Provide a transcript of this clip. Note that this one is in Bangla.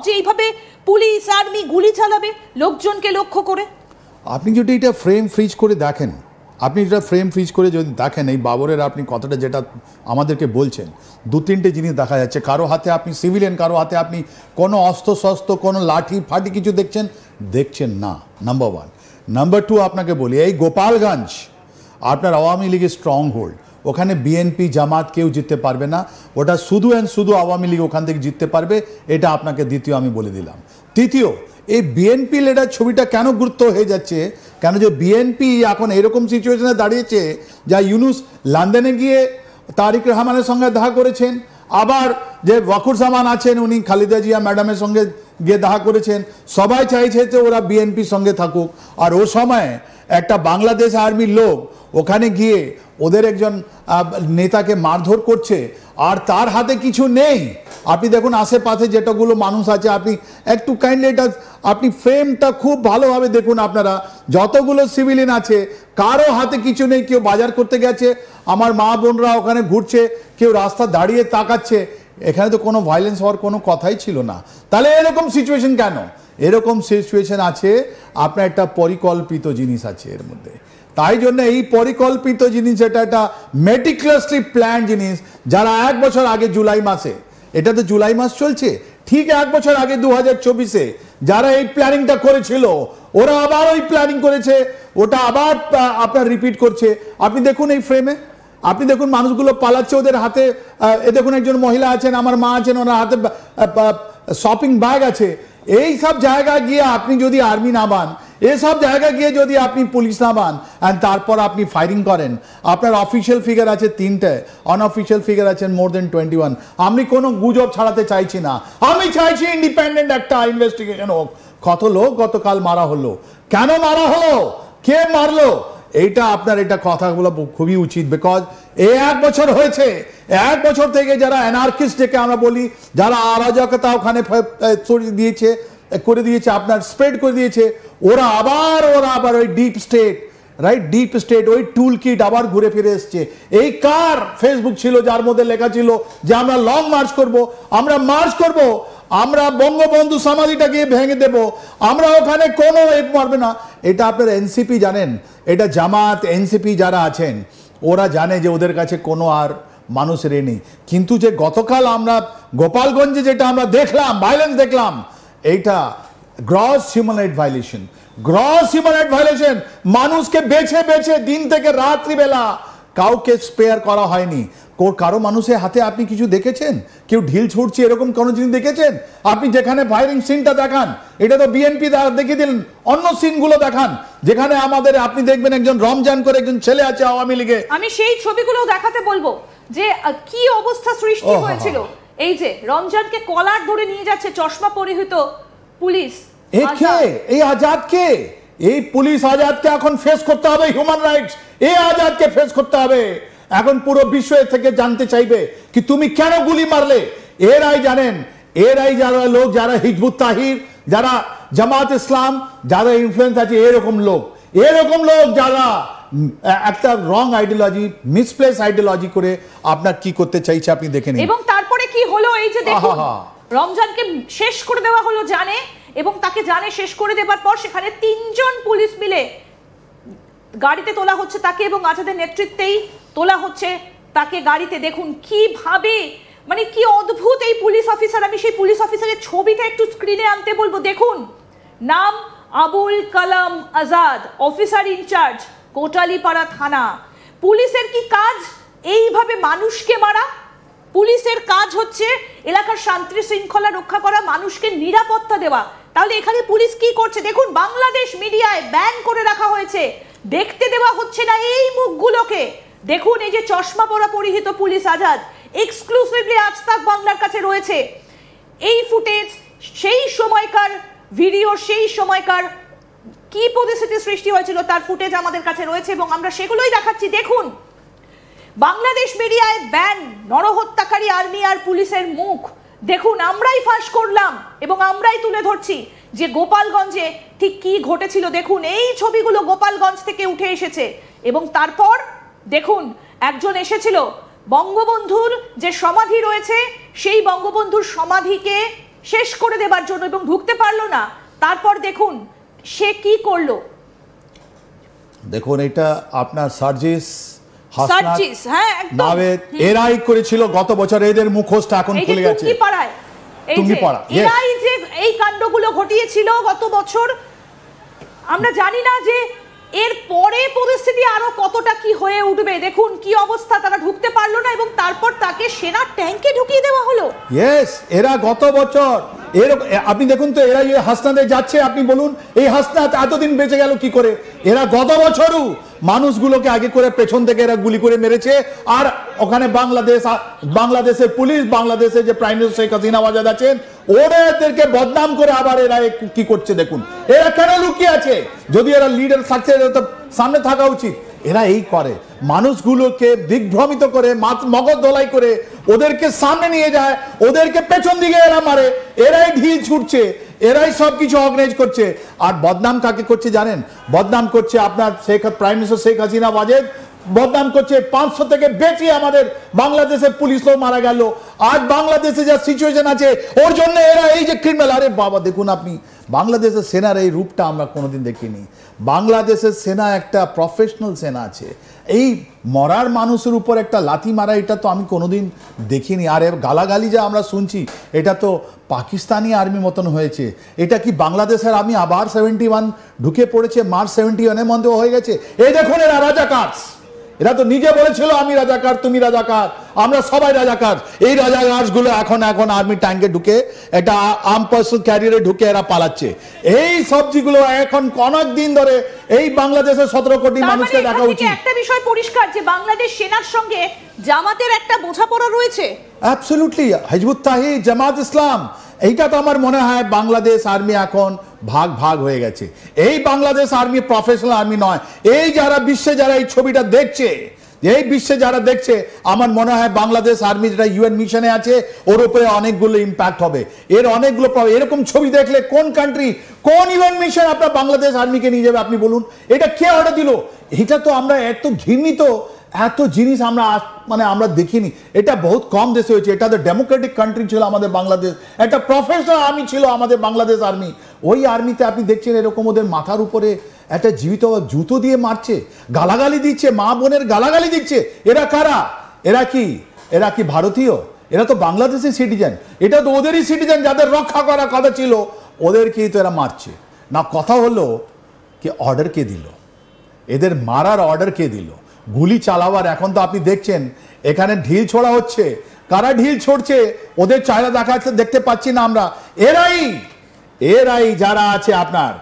যে এইভাবে পুলিশ আর্মি গুলি চালাবে লোকজনকে লক্ষ্য করে? আপনি যদি এটা ফ্রেম ফ্রিজ করে দেখেন, আপনি এটা ফ্রেম ফ্রিজ করে যদি দেখেন, এই বাবরের আপনি কথাটা যেটা আমাদেরকে বলছেন, দু তিনটে জিনিস দেখা যাচ্ছে। কারো হাতে আপনি সিভিলিয়ান, কারো হাতে আপনি কোনো অস্ত্র শস্ত্র, কোনো লাঠি ফাটি কিছু দেখছেন না, নাম্বার ওয়ান। নাম্বার টু, আপনাকে বলি, এই গোপালগঞ্জ আপনার আওয়ামী লীগের স্ট্রং হোল্ড, ওখানে বিএনপি জামাত কেউ জিততে পারবে না, ওটা শুধু অ্যান্ড শুধু আওয়ামী লীগ ওখান থেকে জিততে পারবে, এটা আপনাকে দ্বিতীয় আমি বলে দিলাম। তৃতীয়, এই বিএনপি লিডার ছবিটা কেন গুরুত্ব হয়ে যাচ্ছে, কেন যে বিএনপি এখন এরকম সিচুয়েশনে দাঁড়িয়েছে, যা ইউনুস লন্ডনে গিয়ে তারিক রহমানের সঙ্গে দেখা করেছেন, আবার যে ওয়াকুরুজ্জামান আছেন উনি খালেদা জিয়া ম্যাডামের সঙ্গে গিয়ে দেখা করেছেন, সবাই চাইছে যে ওরা বিএনপির সঙ্গে থাকুক। আর ও সময় একটা বাংলাদেশ আর্মির লোক ওখানে গিয়ে ওদের একজন নেতাকে মারধর করছে, আর তার হাতে কিছু নেই। আপনি দেখুন আশেপাশে যেটাগুলো মানুষ আছে, আপনি একটু কাইন্ডলি এটা আপনি ফ্রেমটা খুব ভালোভাবে দেখুন, আপনারা যতগুলো সিভিলিয়ান আছে কারো হাতে কিছু নেই। কেউ বাজার করতে গেছে, আমার মা বোনরা ওখানে ঘুরছে, কেউ রাস্তা দাঁড়িয়ে তাকাচ্ছে। এখানে তো কোনো ভায়োলেন্স হওয়ার কোনো কথাই ছিল না। তাহলে এরকম সিচুয়েশন কেন? এরকম সিচুয়েশন আছে, আপনার একটা পরিকল্পিত জিনিস আছে এর মধ্যে। তাই জন্য এই পরিকল্পিত জিনিস, এটা একটা মেটিকুলাসলি প্ল্যান জিনিস। যারা 1 বছর আগে জুলাই মাসে, এটা তো জুলাই মাস চলছে, ঠিক 1 বছর আগে 2024-এ যারা এই প্ল্যানিংটা করেছিল, ওরা আবার ওই প্ল্যানিং করেছে, ওটা আবার আপনার রিপিট করছে। আপনি দেখুন এই ফ্রেমে, আপনি দেখুন মানুষগুলো পালাচ্ছে, ওদের হাতে এ দেখুন একজন মহিলা আছেন, আমার মা আছেন, ওনার হাতে শপিং ব্যাগ আছে। এই সব জায়গায় গিয়ে আপনি যদি আর্মি না বান, এসব জায়গায় গিয়ে যদি আপনি পুলিশ না বান, অ্যান্ড তারপর আপনি ফায়ারিং করেন, আপনার অফিসিয়াল ফিগার আছে 3টে, আনঅফিসিয়াল ফিগার আছেন মোর দেন 21। আমি কোনো গুজব ছাড়াতে চাইছি না, আমি চাইছি ইন্ডিপেন্ডেন্ট একটা ইনভেস্টিগেশন হোক। কত লোক গতকাল মারা হলো, কেন মারা হলো, কে মারলো, এইটা আপনার এটা কথাগুলো খুবই উচিত। বিকজ 1 বছর হয়েছে, 1 বছর থেকে যারা অ্যানার্কিস্ট ডেকে আমরা বলি, যারা অরাজকতা ওখানে করে দিয়েছে, আপনার স্প্রেড করে দিয়েছে, ওরা আবার ওই deep state, right, deep state ওই টুল কিট আবার ঘুরে ফিরে এসছে। এই কার ফেসবুক ছিল যার মধ্যে লেখা ছিল যে আমরা লং মার্চ করব, আমরা মার্চ করব, আমরা বঙ্গবন্ধু সমাধিটা গিয়ে ভেঙে দেব, আমরা ওখানে কোনো মারবে না। এটা আপনার এনসিপি জানেন, এটা জামাত এনসিপি যারা আছেন ওরা জানে যে ওদের কাছে কোনো আর মানুষের নেই। কিন্তু যে গতকাল আমরা গোপালগঞ্জে যেটা আমরা দেখলাম, ভায়োলেন্স দেখলাম, এইটা gross human right violation, gross human right violation. মানুষকে বেছে বেছে দিন থেকে রাত্রিবেলা কাউকে স্পেয়ার করা হয়নি। কারো মানুষের হাতে আপনি কিছু দেখেছেন, কেউ ঢিল ছুটছে এরকম কোনো জিনিস দেখেছেন? আপনি যেখানে ফায়ারিং সিনটা দেখান, এটা তো বিএনপি দেখিয়ে দিলেন, অন্য সিনগুলো দেখান যেখানে আমাদের আপনি দেখবেন একজন রমজান করে একজন ছেলে আছে আওয়ামী লীগে। আমি সেই ছবিগুলো দেখাতে বলবো যে কি অবস্থা সৃষ্টি হয়েছিল। এই যে রমজানকে কলার ধরে নিয়ে যাচ্ছে চশমা পরিহিত পুলিশ। এই আজাদকে, এই পুলিশ আজাদকে এখন ফেস করতে হবে, হিউম্যান রাইটস এই আজাদকে ফেস করতে হবে। এখন পুরো বিশ্ব থেকে জানতে চাইবে কি তুমি কেন গুলি মারলে। এরাই জানেন, এরাই যারা লোক, যারা হিজবুত তাহির, যারা জামাত ইসলাম, যারা ইনফ্লুয়েন্স আছে, এরকম লোক যারা একটা রং আইডিওলজি, মিসপ্লেস আইডিওলজি করে আপনার কি করতে চাইছে আপনি দেখে নিন। এবং তারপরে কি হলো, এই যে দেখুন রমজানকে শেষ করে দেওয়া হলো জানে, এবং তাকে জানে শেষ করে দেবার পর সেখানে 3 জন পুলিশ মিলে গাড়িতে তোলা হচ্ছে তাকে, এবং আজাদের নেতৃত্বেই তোলা হচ্ছে তাকে গাড়িতে। দেখুন কিভাবে, মানে কি অদ্ভুত এই পুলিশ অফিসার। আমি সেই পুলিশ অফিসারের ছবিটা একটু স্ক্রিনে আনতে বলবো। দেখুন, নাম আবুল কালাম আজাদ, অফিসার ইনচার্জ কোটালীপাড়া থানা। পুলিশের কি কাজ? এইভাবে মানুষকে মারা। পুলিশের কাজ হচ্ছে এলাকার শান্তি শৃঙ্খলা রক্ষা করা, মানুষকে নিরাপত্তা দেওয়া। তাহলে এখানে পুলিশ কি করছে দেখুন, বাংলাদেশ মিডিয়ায় ব্যান করে রাখা হয়েছে, দেখতে দেওয়া হচ্ছে না এই মুখগুলোকে। দেখুন এই যে চশমা পরা পরিহিত পুলিশ আজাদ, এক্সক্লুসিভলি আজ তাক বাংলার কাছে রয়েছে এই ফুটেজ, সেই সময়কার ভিডিও, সেই সময়কার কি পরিস্থিতি সৃষ্টি হয়েছিল তার ফুটেজ আমাদের কাছে রয়েছে, এবং আমরা সেগুলোই দেখাচ্ছি। দেখুন বাংলাদেশ মিডিয়ায় ব্যান, নরহত্যাকারী আর্মি আর পুলিশের মুখ। দেখুন আমরাই ফাঁস করলাম এবং আমরাই তুলে ধরছি যে গোপালগঞ্জে ঠিক কি ঘটেছিল। দেখুন এই ছবিগুলো গোপালগঞ্জ থেকে উঠে এসেছে, এবং তারপর দেখুন একজন এসেছিল বঙ্গবন্ধুর যে সমাধি রয়েছে, সেই বঙ্গবন্ধুর সমাধিকে শেষ করে দেবার জন্য, এবং ঢুকতে পারলো না। তারপর দেখুন সে কি করলো। দেখুন এটা আপনার সার্জিস সার্জিস, হ্যাঁ একদম নাভেদ এরাই করেছিল গত বছর, এদের মুখোশটা এখন খুলে গেছে। টুঙ্গিপাড়ায় এরাই যে এই কাণ্ডগুলো ঘটিয়েছিল গত বছর। আমরা জানি না যে এর পরে পরিস্থিতি আরো কতটা কি হয়ে উঠবে। দেখুন কি অবস্থা, তারা ঢুকতে পারলো না এবং তারপর তাকে সেনা ট্যাঙ্কে ঢুকিয়ে দেওয়া হলো। ইয়েস, এরা গত বছর আপনি দেখুন তো, এরা এই হাসনাতে যাচ্ছে, আপনি বলুন এই হাসনাত এতদিন বেঁচে গেল কি করে? এরা গত বছরও মানুষগুলোকে আগে করে পেছন থেকে এরা গুলি করে মেরেছে। আর ওখানে বাংলাদেশের পুলিশ, বাংলাদেশের যে প্রাইম মিনিস্টার শেখ হাসিনা ওয়াজেদ আছেন, ওদেরকে বদনাম করে আবার এরা কি করছে দেখুন। এরা কেন লুকিয়ে আছে? যদি এরা লিডার থাকছে তো সামনে থাকা উচিত। এরা এই করে, মানুষগুলোকে দিগ্ভ্রমিত করে, মগজ ধোলাই করে ওদেরকে সামনে নিয়ে যায়, ওদেরকে পেছন দিকে এরা মারে, এরাই ঢিল ছুটছে, এরাই সবকিছু অর্গানাইজ করছে। আর বদনাম কাকে করছে জানেন? বদনাম করছে আপনার প্রাইম মিনিস্টার শেখ হাসিনা ওয়াজেদ, বদনাম করছে 500 থেকে বেশি আমাদের বাংলাদেশের পুলিশও মারা গেল। আজ বাংলাদেশে যা সিচুয়েশন আছে ওর জন্য এরা এই যে ক্রিমিনাল। আরে বাবা দেখুন আপনি, বাংলাদেশের সেনার এই রূপটা আমরা কোনোদিন দেখিনি। বাংলাদেশের সেনা একটা প্রফেশনাল সেনা আছে। এই মরার মানুষের উপর একটা লাথি মারা, এটা তো আমি কোনোদিন দেখিনি। আর গালাগালি যা আমরা শুনছি, এটা তো পাকিস্তানি আর্মি মতন হয়েছে। এটা কি বাংলাদেশের আর্মি আবার 71 ঢুকে পড়েছে? মার্চ 71-এর মধ্যে হয়ে গেছে। এই দেখুন এরা রাজাকার, এরা তো নিজে বলেছিল আমি রাজাকার, তুমি রাজাকার, আমরা সবাই রাজাকার। এই রাজাকারগুলো এখন আর্মি ট্যাঙ্কে ঢুকে, এটা আর্ম পার্সোনাল ক্যারিয়ারে ঢুকে এরা পালাচ্ছে। এই সবজিগুলো এখন অনেক দিন ধরে এই বাংলাদেশের 17 কোটি মানুষকে দেখা উচিত। একটা বিষয় পরিষ্কার যে বাংলাদেশ সেনার সঙ্গে জামাতের একটা বোঝাপড়া রয়েছে। অ্যাবসলিউটলি, হিজবুত তাহরির, জামাত ইসলাম, এইটা তো আমার মনে হয় বাংলাদেশ আর্মি এখন ভাগ হয়ে গেছে। এই বাংলাদেশ আর্মি প্রফেশনাল আর্মি নয়। এই যারা বিশ্বে যারা এই ছবিটা দেখছে, এই বিশ্বে যারা দেখছে, আমার মনে হয় বাংলাদেশ আর্মি যেটা ইউএন মিশনে আছে ওর উপরে অনেকগুলো ইম্প্যাক্ট হবে। এর অনেকগুলো এরকম ছবি দেখলে কোন কান্ট্রি, কোন ইউএন মিশন আপনার বাংলাদেশ আর্মিকে নিয়ে যাবে? আপনি বলুন, এটা কে অর্ডার দিল? এটা তো আমরা এত ঘৃণিত, এত জিনিস আমরা দেখিনি। এটা বহুত কম দেশে হয়েছে। এটা তো ডেমোক্রেটিক কান্ট্রি ছিল আমাদের বাংলাদেশ, একটা প্রফেশনাল আর্মি ছিল আমাদের বাংলাদেশ আর্মি। ওই আর্মিতে আপনি দেখছেন এরকম ওদের মাথার উপরে একটা জীবিত জুতো দিয়ে মারছে, গালাগালি দিচ্ছে, মা বোনের গালাগালি দিচ্ছে। এরা কারা? এরা কি ভারতীয়? এরা তো বাংলাদেশি সিটিজেন। এটা তো ওদেরই সিটিজেন যাদের রক্ষা করার কথা ছিল, ওদেরকেই তো এরা মারছে না। কথা হলো কি অর্ডার কে দিল? এদের মারার অর্ডার কে দিল? গুলি চালাবার এখন তো আপনি দেখছেন এখানে ঢিল ছোড়া হচ্ছে। কারা ঢিল ছড়ছে ওদের চাহিদা দেখতে পাচ্ছি না আমরা। এরাই যারা আছে আপনার